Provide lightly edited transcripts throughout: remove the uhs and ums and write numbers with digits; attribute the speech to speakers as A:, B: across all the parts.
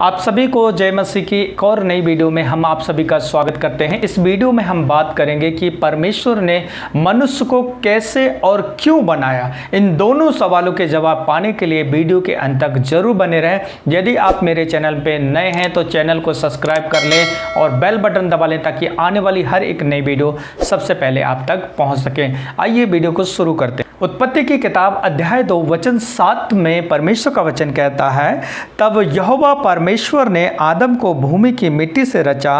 A: आप सभी को जय मसीह की एक और नई वीडियो में हम आप सभी का स्वागत करते हैं। इस वीडियो में हम बात करेंगे कि परमेश्वर ने मनुष्य को कैसे और क्यों बनाया। इन दोनों सवालों के जवाब पाने के लिए वीडियो के अंत तक जरूर बने रहें। यदि आप मेरे चैनल पे नए हैं तो चैनल को सब्सक्राइब कर लें और बेल बटन दबा लें ताकि आने वाली हर एक नई वीडियो सबसे पहले आप तक पहुँच सकें। आइए वीडियो को शुरू करते हैं। उत्पत्ति की किताब अध्याय 2 वचन 7 में परमेश्वर का वचन कहता है, तब यहोवा परमेश्वर ने आदम को भूमि की मिट्टी से रचा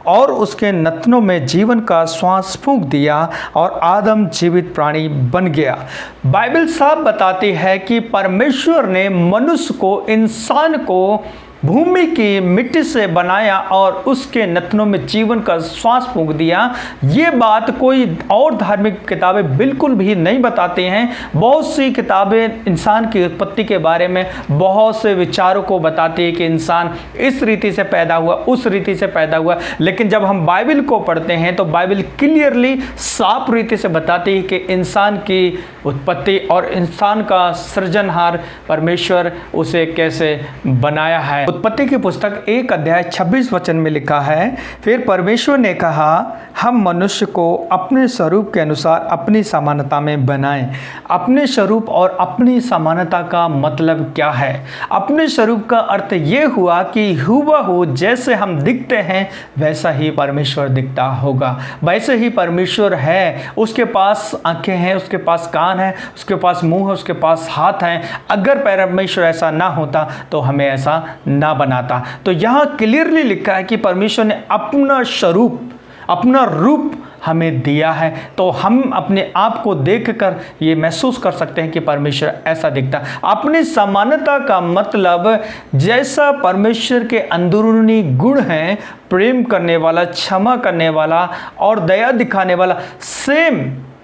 A: और उसके नथनों में जीवन का श्वास फूंक दिया और आदम जीवित प्राणी बन गया। बाइबल साफ बताती है कि परमेश्वर ने मनुष्य को, इंसान को भूमि की मिट्टी से बनाया और उसके नथनों में जीवन का श्वास फूंक दिया। ये बात कोई और धार्मिक किताबें बिल्कुल भी नहीं बताती हैं। बहुत सी किताबें इंसान की उत्पत्ति के बारे में बहुत से विचारों को बताती है कि इंसान इस रीति से पैदा हुआ, उस रीति से पैदा हुआ, लेकिन जब हम बाइबल को पढ़ते हैं तो बाइबल क्लियरली साफ रीति से बताती है कि इंसान की उत्पत्ति और इंसान का सृजनहार परमेश्वर उसे कैसे बनाया है। उत्पत्ति की पुस्तक 1 अध्याय 26 वचन में लिखा है, फिर परमेश्वर ने कहा, हम मनुष्य को अपने स्वरूप के अनुसार अपनी समानता में बनाएं। अपने स्वरूप और अपनी समानता का मतलब क्या है? अपने स्वरूप का अर्थ ये हुआ कि हूबहू जैसे हम दिखते हैं वैसा ही परमेश्वर दिखता होगा, वैसे ही परमेश्वर है। उसके पास आंखें हैं, उसके पास कान है, उसके पास मुंह है, उसके पास हाथ हैं। अगर परमेश्वर ऐसा ना होता तो हमें ऐसा ना बनाता। तो यहां क्लियरली लिखा है कि परमेश्वर ने अपना स्वरूप, अपना रूप हमें दिया है। तो हम अपने आप को देखकर ये महसूस कर सकते हैं कि परमेश्वर ऐसा दिखता। अपनी समानता का मतलब जैसा परमेश्वर के अंदरूनी गुण हैं, प्रेम करने वाला, क्षमा करने वाला और दया दिखाने वाला, सेम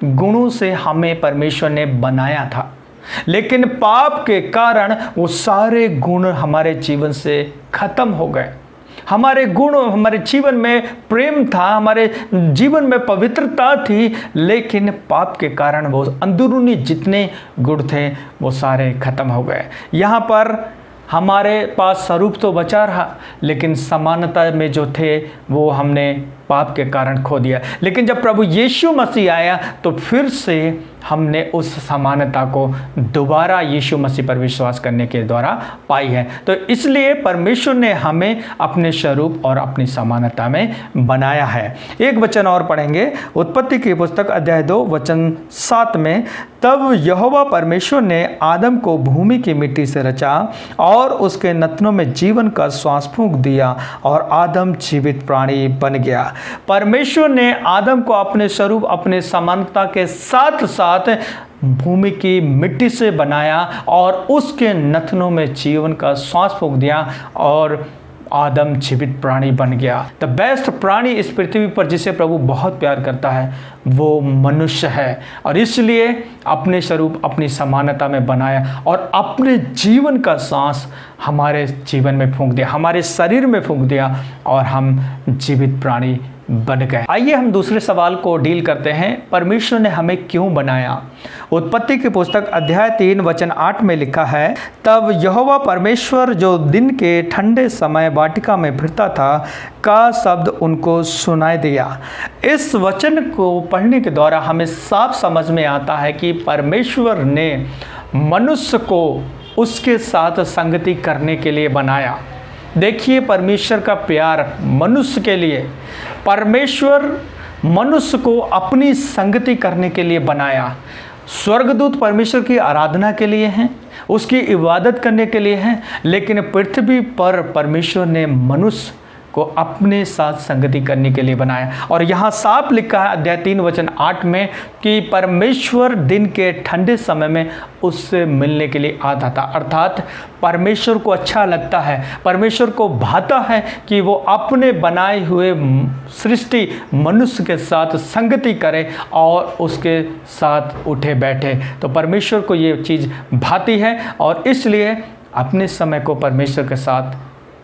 A: गुणों से हमें परमेश्वर ने बनाया था। लेकिन पाप के कारण वो सारे गुण हमारे जीवन से खत्म हो गए। हमारे गुण, हमारे जीवन में प्रेम था, हमारे जीवन में पवित्रता थी, लेकिन पाप के कारण वो अंदरूनी जितने गुण थे वो सारे खत्म हो गए। यहाँ पर हमारे पास स्वरूप तो बचा रहा, लेकिन समानता में जो थे वो हमने पाप के कारण खो दिया। लेकिन जब प्रभु यीशु मसीह आया तो फिर से हमने उस समानता को दोबारा यीशु मसीह पर विश्वास करने के द्वारा पाई है। तो इसलिए परमेश्वर ने हमें अपने स्वरूप और अपनी समानता में बनाया है। एक वचन और पढ़ेंगे, उत्पत्ति की पुस्तक अध्याय 2 वचन 7 में, तब यहोवा परमेश्वर ने आदम को भूमि की मिट्टी से रचा और उसके नथनों में जीवन का श्वास फूंक दिया और आदम जीवित प्राणी बन गया। परमेश्वर ने आदम को अपने स्वरूप, अपने समानता के साथ साथ भूमि की मिट्टी से बनाया और उसके नथनों में जीवन का श्वास फूंक दिया और आदम जीवित प्राणी बन गया। द बेस्ट प्राणी इस पृथ्वी पर जिसे प्रभु बहुत प्यार करता है वो मनुष्य है, और इसलिए अपने स्वरूप, अपनी समानता में बनाया और अपने जीवन का सांस हमारे जीवन में फूंक दिया, हमारे शरीर में फूंक दिया और हम जीवित प्राणी बन गए। आइए हम दूसरे सवाल को डील करते हैं, परमेश्वर ने हमें क्यों बनाया। उत्पत्ति की पुस्तक अध्याय 3 वचन 8 में लिखा है, तब यहोवा परमेश्वर जो दिन के ठंडे समय वाटिका में फिरता था का शब्द उनको सुनाई दिया। इस वचन को पढ़ने के द्वारा हमें साफ समझ में आता है कि परमेश्वर ने मनुष्य को उसके साथ संगति करने के लिए बनाया। देखिए परमेश्वर का प्यार मनुष्य के लिए। परमेश्वर मनुष्य को अपनी संगति करने के लिए बनाया। स्वर्गदूत परमेश्वर की आराधना के लिए हैं, उसकी इबादत करने के लिए हैं, लेकिन पृथ्वी पर परमेश्वर ने मनुष्य को अपने साथ संगति करने के लिए बनाया। और यहाँ साफ लिखा है अध्याय 3 वचन 8 में कि परमेश्वर दिन के ठंडे समय में उससे मिलने के लिए आता था। अर्थात परमेश्वर को अच्छा लगता है, परमेश्वर को भाता है कि वो अपने बनाए हुए सृष्टि मनुष्य के साथ संगति करे और उसके साथ उठे बैठे। तो परमेश्वर को ये चीज़ भाती है और इसलिए अपने समय को परमेश्वर के साथ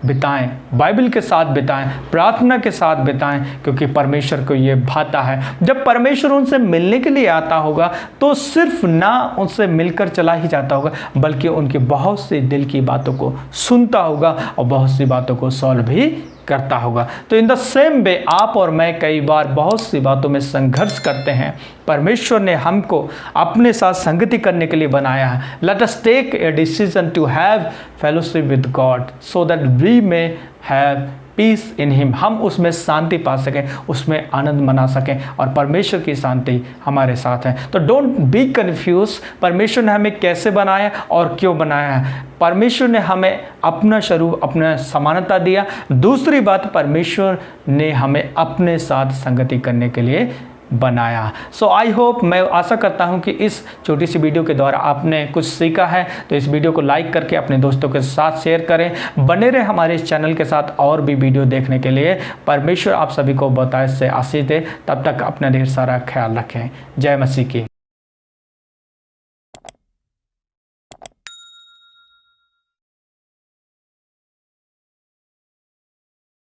A: बिताएं, बाइबल के साथ बिताएं, प्रार्थना के साथ बिताएं, क्योंकि परमेश्वर को ये भाता है। जब परमेश्वर उनसे मिलने के लिए आता होगा तो सिर्फ ना उनसे मिलकर चला ही जाता होगा, बल्कि उनकी बहुत सी दिल की बातों को सुनता होगा और बहुत सी बातों को सॉल्व भी करता होगा। तो इन द सेम वे आप और मैं कई बार बहुत सी बातों में संघर्ष करते हैं। परमेश्वर ने हमको अपने साथ संगति करने के लिए बनाया है। Let us take a decision to have fellowship with God so that we may have peace in him. हम उसमें शांति पा सकें, उसमें आनंद मना सकें और परमेश्वर की शांति हमारे साथ है। तो डोंट बी कन्फ्यूज। परमेश्वर ने हमें कैसे बनाया और क्यों बनाया है। परमेश्वर ने हमें अपना स्वरूप, अपना समानता दिया। दूसरी बात, परमेश्वर ने हमें अपने साथ संगति करने के लिए बनाया। सो आई होप, मैं आशा करता हूं कि इस छोटी सी वीडियो के द्वारा आपने कुछ सीखा है। तो इस वीडियो को लाइक करके अपने दोस्तों के साथ शेयर करें। बने रहे हमारे इस चैनल के साथ और भी वीडियो देखने के लिए। परमेश्वर आप सभी को बहुतायत से आशीष दे। तब तक अपना ढेर सारा ख्याल रखें। जय मसीह की।